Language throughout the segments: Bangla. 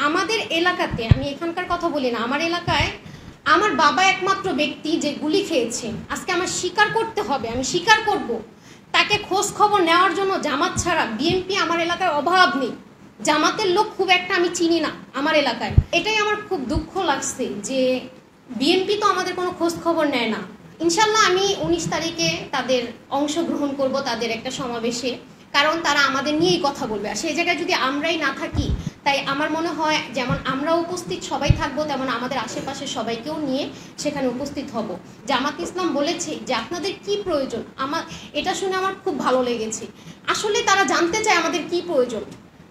আমাদের এলাকাতে, আমি এখানকার কথা বলি না, আমার এলাকায় আমার বাবা একমাত্র ব্যক্তি যে গুলি খেয়েছে। আজকে আমার স্বীকার করতে হবে, আমি স্বীকার করব। তাকে খোঁজ খবর নেওয়ার জন্য জামাত ছাড়া বিএনপি আমার এলাকায় অভাব নেই। জামাতের লোক খুব একটা আমি চিনি না আমার এলাকায়। এটাই আমার খুব দুঃখ লাগছে যে বিএনপি তো আমাদের কোনো খোঁজ খবর নেয় না। ইনশাল্লাহ আমি 19 তারিখে তাদের অংশগ্রহণ করব, তাদের একটা সমাবেশে, কারণ তারা আমাদের নিয়েই কথা বলবে। আর সেই জায়গায় যদি আমরাই না থাকি, তাই আমার মনে হয় যেমন আমরা উপস্থিত সবাই থাকবো, তেমন আমাদের আশেপাশে সবাইকেও নিয়ে সেখানে উপস্থিত হব। জামাত ইসলাম বলেছে যে আপনাদের কি প্রয়োজন, এটা শুনে আমার খুব ভালো লেগেছে। আসলে তারা জানতে চায় আমাদের কি প্রয়োজন।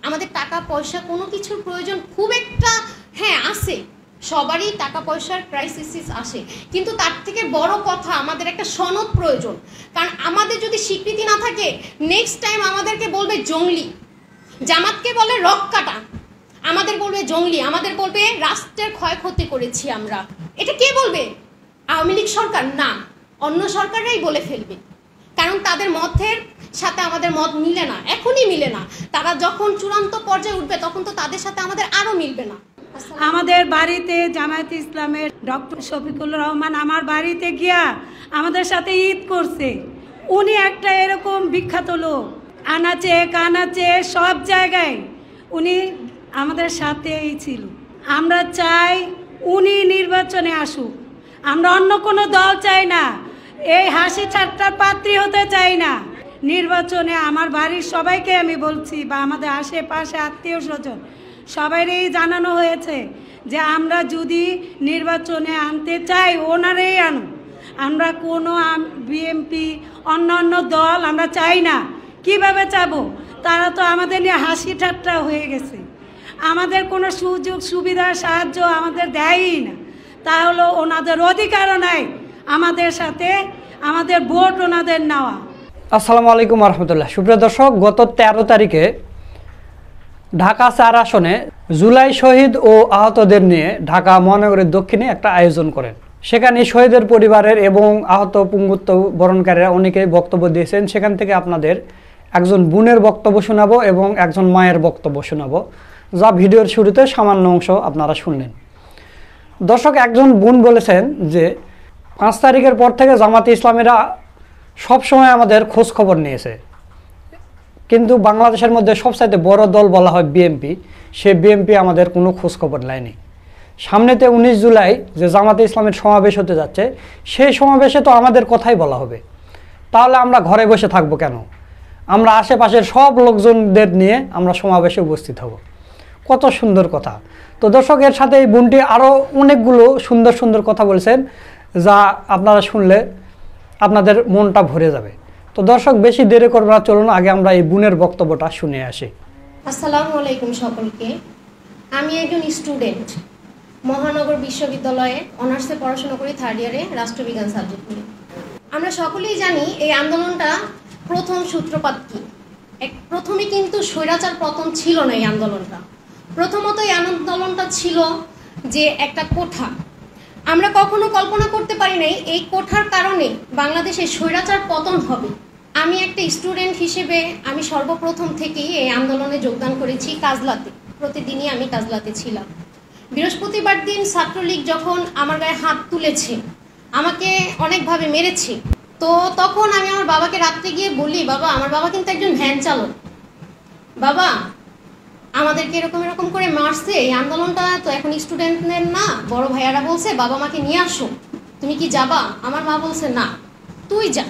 আমাদের টাকা পয়সা কোনো কিছুর প্রয়োজন খুব একটা, হ্যাঁ আছে, সবারই টাকা পয়সার ক্রাইসিস আসে, কিন্তু তার থেকে বড় কথা আমাদের একটা সনদ প্রয়োজন। কারণ আমাদের যদি স্বীকৃতি না থাকে, নেক্সট টাইম আমাদেরকে বলবে জঙ্গলি। জামাতকে বলে রক কাটা, আমাদের বলবে জঙ্গলি, আমাদের বলবে রাষ্ট্রের ক্ষয়ক্ষতি করেছি আমরা। এটা কে বলবে? আওয়ামী লীগ সরকার না, অন্য সরকাররাই বলে ফেলবে। কারণ তাদের মতের সাথে আমাদের মত মিলে না, এখনই মিলে না। তারা যখন চূড়ান্ত পর্যায়ে উঠবে তখন তো তাদের সাথে আমাদের আরও মিলবে না। আমাদের বাড়িতে জামায়াত ইসলামের ডক্টর শফিকুল রহমান আমার বাড়িতে গিয়া আমাদের সাথে ঈদ করছে। উনি একটা এরকম বিখ্যাত লোক, আনাচে কানাচে সব জায়গায় উনি আমাদের সাথেই ছিল। আমরা চাই উনি নির্বাচনে আসুক, আমরা অন্য কোনো দল চাই না, এই হাসি ঠাট্টার পাত্রী হতে চাই না। নির্বাচনে আমার বাড়ির সবাইকে আমি বলছি, বা আমাদের আশেপাশে আত্মীয় স্বজন সবাইরই জানানো হয়েছে যে আমরা যদি নির্বাচনে আনতে চাই ওনারাই আনুন। আমরা কোনো বিএনপি অন্য দল আমরা চাই না। কিভাবে চাবো? তারা তো আমাদের নিয়ে হাসি ঠাট্টা হয়ে গেছে, আমাদের কোনো সুযোগ সুবিধা সাহায্য আমাদের দেয়ই না। তাহলে ওনাদের অধিকারও নাই আমাদের সাথে আমাদের ভোট ওনাদের নেওয়া। আসসালামু আলাইকুম রহমতুল্লাহ। সুপ্রিয় দর্শক, গত 13 তারিখে ঢাকা 4 আসনে জুলাই শহীদ ও আহতদের নিয়ে ঢাকা মহানগরের দক্ষিণে একটা আয়োজন করেন। সেখানে শহীদের পরিবারের এবং আহত পুঙ্গুত্ব বরণকারীরা অনেকেই বক্তব্য দিয়েছেন। সেখান থেকে আপনাদের একজন বোনের বক্তব্য শোনাবো এবং একজন মায়ের বক্তব্য শোনাবো, যা ভিডিওর শুরুতে সামান্য অংশ আপনারা শুনলেন। দর্শক, একজন বোন বলেছেন যে 5 তারিখের পর থেকে জামাতে ইসলামীরা সবসময় আমাদের খোঁজ খবর নিয়েছে, কিন্তু বাংলাদেশের মধ্যে সবচাইতে বড় দল বলা হয় বিএনপি, সে বিএনপি আমাদের কোনো খোঁজ খবর নেয়নি। সামনেতে 19 জুলাই যে জামাতে ইসলামের সমাবেশ হতে যাচ্ছে, সেই সমাবেশে তো আমাদের কথাই বলা হবে। তাহলে আমরা ঘরে বসে থাকবো কেন? আমরা আশেপাশের সব লোকজনদের নিয়ে আমরা সমাবেশে উপস্থিত হব। কত সুন্দর কথা। তো দর্শক, এর সাথে এই বোনটি আরও অনেকগুলো সুন্দর সুন্দর কথা বলছেন, যা আপনারা শুনলে আপনাদের মনটা ভরে যাবে। তো দর্শক, বেশি দেরি করব না, চলুন আগে আমরা এই বোনের বক্তব্যটা শুনে আসি। আসসালামু আলাইকুম সকলকে। আমি একজন স্টুডেন্ট, মহানগর বিশ্ববিদ্যালয়ে অনার্সে পড়াশোনা করি, 3rd ইয়ারে রাষ্ট্রবিজ্ঞান সাবজেক্ট নিয়ে। আমরা সকলেই জানি এই আন্দোলনটা প্রথম সূত্রপাত কি। প্রথমে কিন্তু স্বৈরাচার পতন ছিল না এই আন্দোলনটা। প্রথমত এই আন্দোলনটা ছিল যে একটা কোঠা। আমরা কখনো কল্পনা করতে পারি নাই এই কোঠার কারণে বাংলাদেশে স্বৈরাচার পতন হবে। আমি একটা স্টুডেন্ট হিসেবে আমি সর্বপ্রথম থেকেই এই আন্দোলনে যোগদান করেছি কাজলাতে। প্রতিদিনই আমি কাজলাতে ছিলাম। বৃহস্পতিবার দিন ছাত্রলীগ যখন আমার গায়ে হাত তুলেছে, আমাকে অনেকভাবে মেরেছে, তো তখন আমি আমার বাবাকে রাত্রে গিয়ে বলি, বাবা, আমার বাবা কিন্তু একজন ভ্যান চালক, বাবা আমাদেরকে এরকম এরকম করে মারছে, এই আন্দোলনটা তো এখন স্টুডেন্টদের না, বড় ভাইয়ারা বলছে বাবা মাকে নিয়ে আসো, তুমি কি যাবা? আমার মা বলছে না, তুই যা,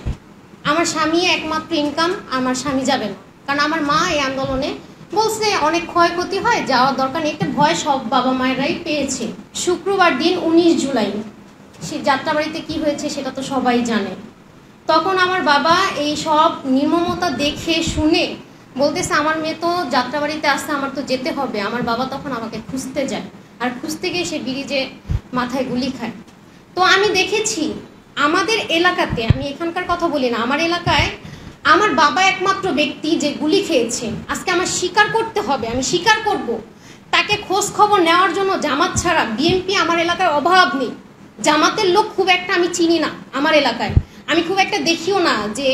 আমার স্বামী একমাত্র ইনকাম, আমার স্বামী যাবে না। কারণ আমার মা এই আন্দোলনে বলছে অনেক ক্ষয়ক্ষতি হয়, যাওয়ার দরকার নেই। একটা ভয় সব বাবা মায়েরাই পেয়েছে। শুক্রবার দিন 19 জুলাই সে যাত্রাবাড়িতে কি হয়েছে সেটা তো সবাই জানে। তখন আমার বাবা এই সব নির্মমতা দেখে শুনে বলতেছে আমার মেয়ে তো যাত্রাবাড়িতে আসছে, আমার তো যেতে হবে। আমার বাবা তখন আমাকে খুঁজতে যায়, আর খুঁজতে গিয়ে সে ব্রিজে মাথায় গুলি খায়। তো আমি দেখেছি আমাদের এলাকাতে, আমি এখানকার কথা বলি না, আমার এলাকায় আমার বাবা একমাত্র ব্যক্তি যে গুলি খেয়েছে। আজকে আমার স্বীকার করতে হবে, আমি স্বীকার করব। তাকে খোঁজ খবর নেওয়ার জন্য জামাত ছাড়া বিএনপি আমার এলাকায় অভাব নেই। জামাতের লোক খুব একটা আমি চিনি না আমার এলাকায়, আমি খুব একটা দেখিও না যে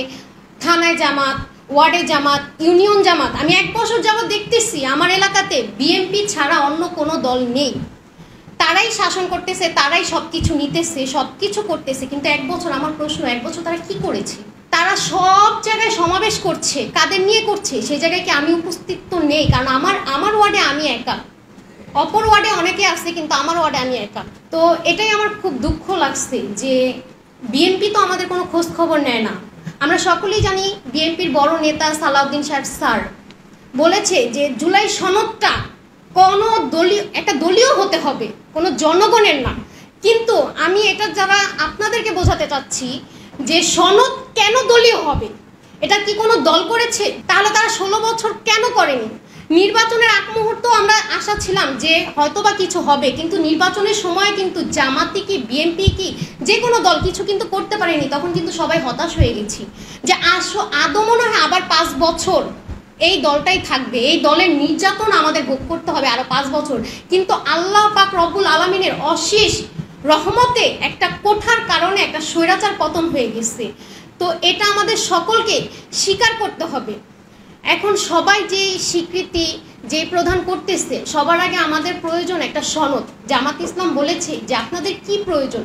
থানায় জামাত, ওয়ার্ডে জামাত, ইউনিয়ন জামাত, আমি 1 বছর যাবত দেখতেছি আমার এলাকাতে বিএনপি ছাড়া অন্য কোনো দল নেই। তারাই শাসন করতেছে, তারাই সব কিছু নিতেছে, সব কিছু করতেছে। কিন্তু 1 বছর, আমার প্রশ্ন, 1 বছর তারা কি করেছে? তারা সব জায়গায় সমাবেশ করছে, কাদের নিয়ে করছে? সেই জায়গায় কি আমি উপস্থিত তো নেই, কারণ আমার ওয়ার্ডে আমি একা। অপর ওয়ার্ডে অনেকে আছে, কিন্তু আমার ওয়ার্ডে আমি একা। তো এটাই আমার খুব দুঃখ লাগছে যে বিএনপি তো আমাদের কোনো খোঁজ খবর নেয় না। আমরা সকলেই জানি বিএনপির বড় নেতা সালাউদ্দিন সাহেব স্যার বলেছে যে জুলাই সনদটা কোনো একটা দলীয় হতে হবে, কোনো জনগণের না। কিন্তু আমি এটা যারা আপনাদেরকে বোঝাতে চাচ্ছি যে সনদ কেন দলীয় হবে? এটা কি কোনো দল করেছে? তাহলে তারা 16 বছর কেন করেনি? নির্বাচনের আগ মুহূর্ত আমরা আশা ছিলাম যে হয়তোবা কিছু হবে, কিন্তু নির্বাচনের সময় কিন্তু জামাতি কি বিএনপি কি যে কোনো দল কিছু কিন্তু করতে পারেনি। তখন কিন্তু সবাই হতাশ হয়ে গেছি যে আদৌ মনে হয় আবার 5 বছর এই দলটাই থাকবে, এই দলের নির্যাতন আমাদের ভোগ করতে হবে আরো 5 বছর। কিন্তু আল্লাহ পাক রব্বুল আলামিনের অশেষ রহমতে একটা কোঠার কারণে একটা স্বৈরাচার পতন হয়ে গেছে। তো এটা আমাদের সকলকে স্বীকার করতে হবে। এখন সবাই যে স্বীকৃতি যে প্রদান করতেছে, সবার আগে আমাদের প্রয়োজন একটা সনদ। জামাত ইসলাম বলেছে যে আপনাদের কি প্রয়োজন।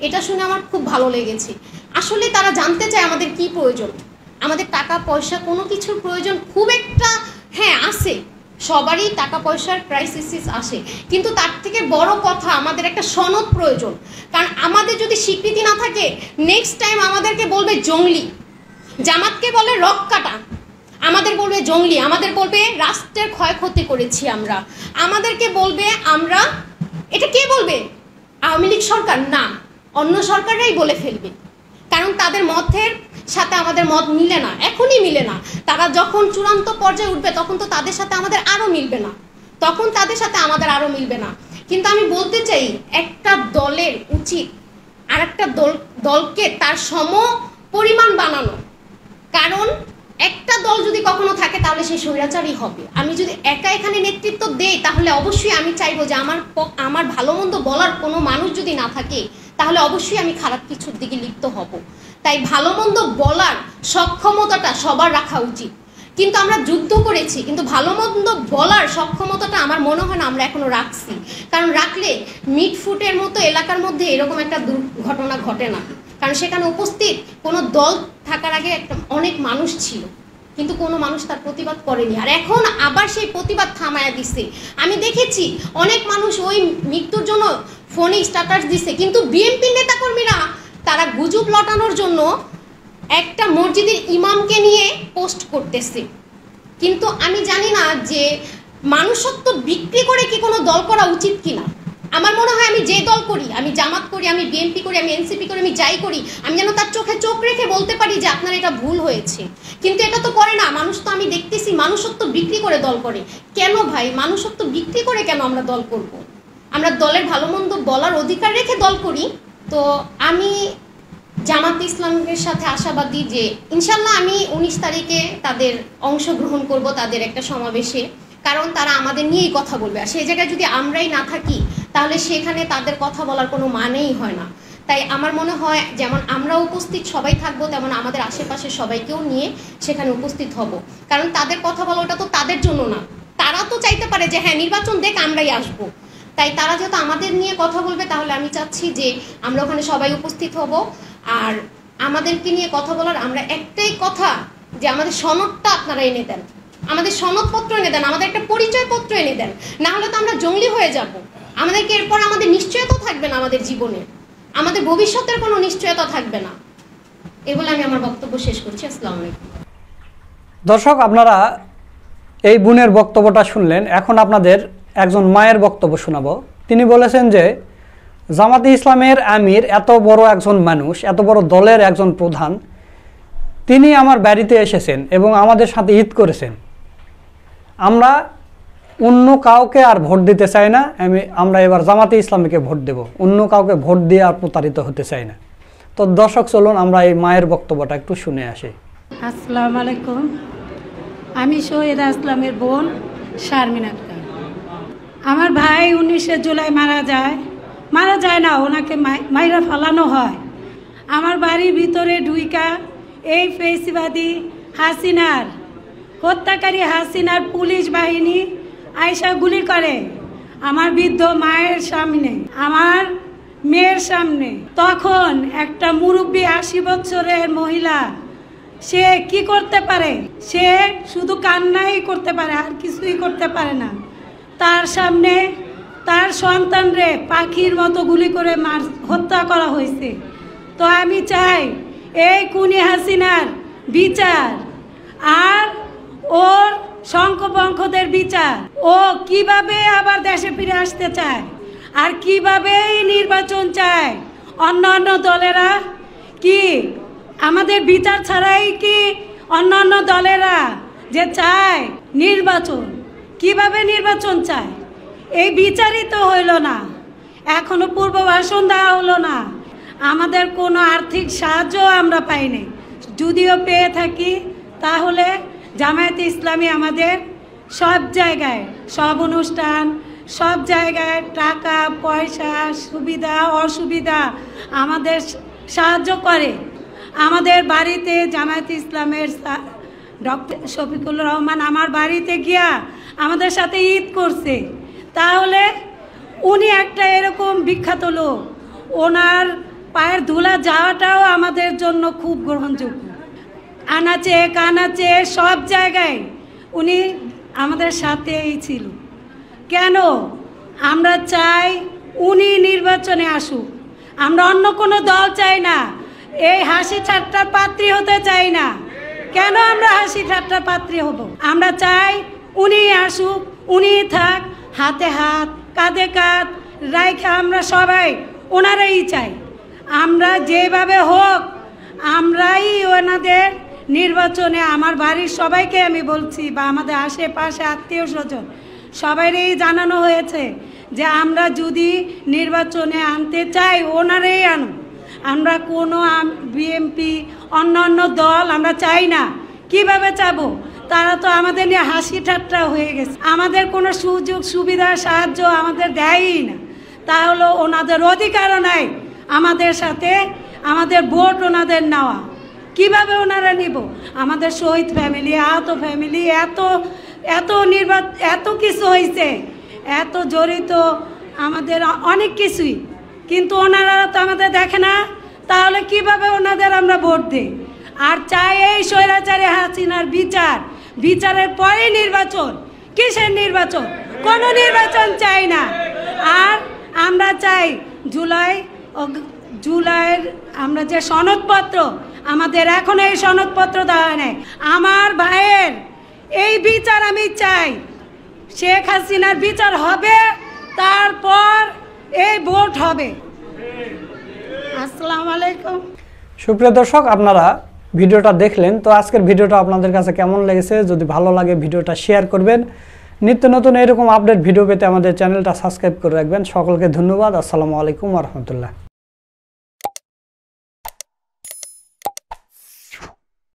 এটা শুনে আমার খুব ভালো লেগেছে। আসলে তারা জানতে চায় আমাদের কি প্রয়োজন। আমাদের টাকা পয়সা কোনো কিছুর প্রয়োজন খুব একটা, হ্যাঁ আছে, সবারই টাকা পয়সার ক্রাইসিস আসে, কিন্তু তার থেকে বড় কথা আমাদের একটা সনদ প্রয়োজন। কারণ আমাদের যদি স্বীকৃতি না থাকে, নেক্সট টাইম আমাদেরকে বলবে জঙ্গলি। জামাতকে বলে রক কাটা, আমাদের বলবে জঙ্গলি, আমাদের বলবে রাষ্ট্রের ক্ষয়ক্ষতি করেছি আমরা, আমাদেরকে বলবে আমরা, এটা কে বলবে? আওয়ামী লীগ সরকার না, অন্য সরকাররাই বলে ফেলবে। কারণ তাদের মতের সাথে আমাদের মত মিলে না, এখনই মিলে না। তারা যখন চূড়ান্ত পর্যায়ে উঠবে তখন তো তাদের সাথে আমাদের আরও মিলবে না, তখন তাদের সাথে আমাদের আরও মিলবে না। কিন্তু আমি বলতে চাই, একটা দলের উচিত আর একটা দলকে তার সম পরিমাণ বানানো। কারণ একটা দল যদি কখনো থাকে তাহলে সে স্বৈরাচারই হবে। আমি যদি একা এখানে নেতৃত্ব দেই তাহলে অবশ্যই আমি চাইবো যে আমার ভালো মন্দ বলার কোনো মানুষ যদি না থাকে তাহলে অবশ্যই আমি খারাপ কিছুর দিকে লিপ্ত হব। তাই ভালো মন্দ বলার সক্ষমতাটা সবার রাখা উচিত। কিন্তু আমরা যুদ্ধ করেছি, কিন্তু ভালো মন্দ বলার সক্ষমতাটা আমার মনে হয় না আমরা এখনো রাখছি। কারণ রাখলে মিটফুটের মতো এলাকার মধ্যে এরকম একটা দুর্ঘটনা ঘটে না। কারণ সেখানে উপস্থিত কোনো দল থাকার আগে অনেক মানুষ ছিল, কিন্তু কোনো মানুষ তার প্রতিবাদ করেনি। আর এখন আবার সেই প্রতিবাদ থামায়া দিচ্ছে। আমি দেখেছি অনেক মানুষ ওই মৃত্যুর জন্য ফোনে স্ট্যাটাস দিছে, কিন্তু বিএনপি নেতাকর্মীরা তারা গুজব লটানোর জন্য একটা মসজিদের ইমামকে নিয়ে পোস্ট করতেছে। কিন্তু আমি জানি না যে মানুষত্ব বিক্রি করে কি কোনো দল করা উচিত কিনা। আমার মনে হয় আমি যে দল করি, আমি জামাত করি, আমি বিএনপি করি, আমি এনসিপি করি, আমি যাই করি, আমি যেন তার চোখে চোখ রেখে বলতে পারি যে আপনার এটা ভুল হয়েছে। কিন্তু এটা তো করে না মানুষ। তো আমি দেখতেছি মানুষত্ব বিক্রি করে দল করে। কেন ভাই, মানুষত্ব বিক্রি করে কেন আমরা দল করব? আমরা দলের ভালো মন্দ বলার অধিকার রেখে দল করি। তো আমি জামাত ইসলামের সাথে আশাবাদী যে ইনশাল্লাহ আমি 19 তারিখে তাদের অংশগ্রহণ করব তাদের একটা সমাবেশে। কারণ তারা আমাদের নিয়েই কথা বলবে, আর সেই জায়গায় যদি আমরাই না থাকি তাহলে সেখানে তাদের কথা বলার কোনো মানেই হয় না। তাই আমার মনে হয় যেমন আমরা উপস্থিত সবাই থাকবো, তেমন আমাদের আশেপাশে সবাইকেও নিয়ে সেখানে উপস্থিত হব। কারণ তাদের কথা বলা ওটা তো তাদের জন্য না। তারা তো চাইতে পারে যে হ্যাঁ নির্বাচন দেখ আমরাই আসবো। তাই তারা যেহেতু আমাদের নিয়ে কথা বলবে, তাহলে আমি চাচ্ছি যে আমরা ওখানে সবাই উপস্থিত হব। আর আমাদেরকে নিয়ে কথা বলার আমরা একটাই কথা, যে আমাদের সনদটা আপনারা এনে দেন, আমাদের সনদপত্র এনে দেন, আমাদের একটা পরিচয়পত্র এনে দেন। না হলে তো আমরা জঙ্গলি হয়ে যাব। আমাদেরকে এরপর আমাদের নিশ্চয়তা থাকবে না, আমাদের জীবনে আমাদের ভবিষ্যতের কোনো নিশ্চয়তা থাকবে না। এই বলে আমি আমার বক্তব্য শেষ করছি। আসসালামু আলাইকুম। দর্শক, আপনারা এই বোনের বক্তব্যটা শুনলেন। এখন আপনাদের একজন মায়ের বক্তব্য শোনাবো। তিনি বলেছেন যে জামাতে ইসলামের আমির, এত বড় একজন মানুষ, এত বড় দলের একজন প্রধান, তিনি আমার বাড়িতে এসেছেন এবং আমাদের সাথে ঈদ করেছেন। আমরা অন্য কাউকে আর ভোট দিতে চাই না। আমরা এবার জামাতে ইসলামীকে ভোট দেব, অন্য কাউকে ভোট দিয়ে আর প্রতারিত হতে চাই না। তো দর্শক, চলুন আমরা এই মায়ের বক্তব্যটা একটু শুনে আসি। আসসালামু আলাইকুম। আমি শহীদা ইসলামের বোন শারমিন আক্তার। আমার ভাই 19শে জুলাই মারা যায় না, ওনাকে মাইরা ফালানো হয়। আমার বাড়ির ভিতরে ঢুইকা এই ফেসিবাদী হাসিনার হত্যাকারী হাসিনার পুলিশ বাহিনী আয়সা গুলি করে আমার বৃদ্ধ মায়ের সামনে, আমার মেয়ের সামনে। তখন একটা মুরব্বী 80 বছরের মহিলা, সে কি করতে পারে? সে শুধু কান্নাই করতে পারে, আর কিছুই করতে পারে না। তার সামনে তার সন্তানরে পাখির মতো গুলি করে হত্যা করা হয়েছে। তো আমি চাই এই খুনি হাসিনার বিচার আর ওর শঙ্খবংশদের বিচার। ও কিভাবে আবার দেশে ফিরে আসতে চায় আর কিভাবে এই নির্বাচন চায়। অন্যান্য দলেরা কি আমাদের বিচার ছাড়াই কি অন্যান্য দলেরা যে চায় নির্বাচন, কিভাবে নির্বাচন চায়? এই বিচারই তো হইল না, এখনো পূর্বভাষণ দেওয়া হলো না, আমাদের কোনো আর্থিক সাহায্য আমরা পাইনি। যদিও পেয়ে থাকি তাহলে জামায়াতে ইসলামী আমাদের সব জায়গায়, সব অনুষ্ঠান, সব জায়গায় টাকা পয়সা সুবিধা অসুবিধা আমাদের সাহায্য করে। আমাদের বাড়িতে জামায়াতে ইসলামের ডক্টর শফিকুল রহমান আমার বাড়িতে গিয়া আমাদের সাথে ঈদ করছে। তাহলে উনি একটা এরকম বিখ্যাত লোক, ওনার পায়ের ধুলা যাওয়াটাও আমাদের জন্য খুব গ্রহণযোগ্য। আনাচে কানাচে সব জায়গায় উনি আমাদের সাথেই ছিল। কেন? আমরা চাই উনি নির্বাচনে আসুক, আমরা অন্য কোনো দল চাই না, এই হাসি ঠাট্টার পাত্রী হতে চাই না। কেন আমরা হাসি ঠাট্টার পাত্রী হব? আমরা চাই উনি আসুক, উনি থাক, হাতে হাত কাঁধে কাঁধ রাইখা আমরা সবাই ওনারাই চাই। আমরা যেভাবে হোক আমরাই ওনাদের নির্বাচনে, আমার বাড়ির সবাইকে আমি বলছি বা আমাদের আশেপাশে আত্মীয় স্বজন সবাইরই জানানো হয়েছে যে আমরা যদি নির্বাচনে আনতে চাই ওনারাই আনুন। আমরা কোনো বিএনপি অন্যান্য দল আমরা চাই না। কিভাবে চাবো? তারা তো আমাদের নিয়ে হাসি ঠাট্টা হয়ে গেছে, আমাদের কোনো সুযোগ সুবিধা সাহায্য আমাদের দেয়ই না। তাহলে ওনাদের অধিকারও নাই আমাদের সাথে আমাদের ভোট ওনাদের নেওয়া। কিভাবে ওনারা নিব? আমাদের শহীদ ফ্যামিলি, আহত ফ্যামিলি, এত কিছু হয়েছে, এত জড়িত আমাদের অনেক কিছুই, কিন্তু ওনারা তো আমাদের দেখে না। তাহলে কিভাবে ওনাদের আমরা ভোট দিই? আর চাই এই স্বৈরাচারী হাসিনার বিচার, বিচারের পরে নির্বাচন। কিসের নির্বাচন? কোনো নির্বাচন চাই না। আর আমরা চাই জুলাইয়ের আমরা যে সনদপত্র, আমাদের এখন এই সনদপত্র দেওয়া নেই। আমার ভাইয়ের এই বিচার আমি চাই, শেখ হাসিনার বিচার হবে, তারপর এই ভোট হবে। আসসালামু আলাইকুম। সুপ্রিয় দর্শক, আপনারা ভিডিওটা দেখলেন। তো আজকের ভিডিওটা আপনাদের কাছে কেমন লেগেছে? যদি ভালো লাগে ভিডিওটা শেয়ার করবেন। নিত্য নতুন এরকম আপডেট ভিডিও পেতে আমাদের চ্যানেলটা সাবস্ক্রাইব করে রাখবেন। সকলকে ধন্যবাদ। আসসালামু আলাইকুম ওয়া রাহমাতুল্লাহ।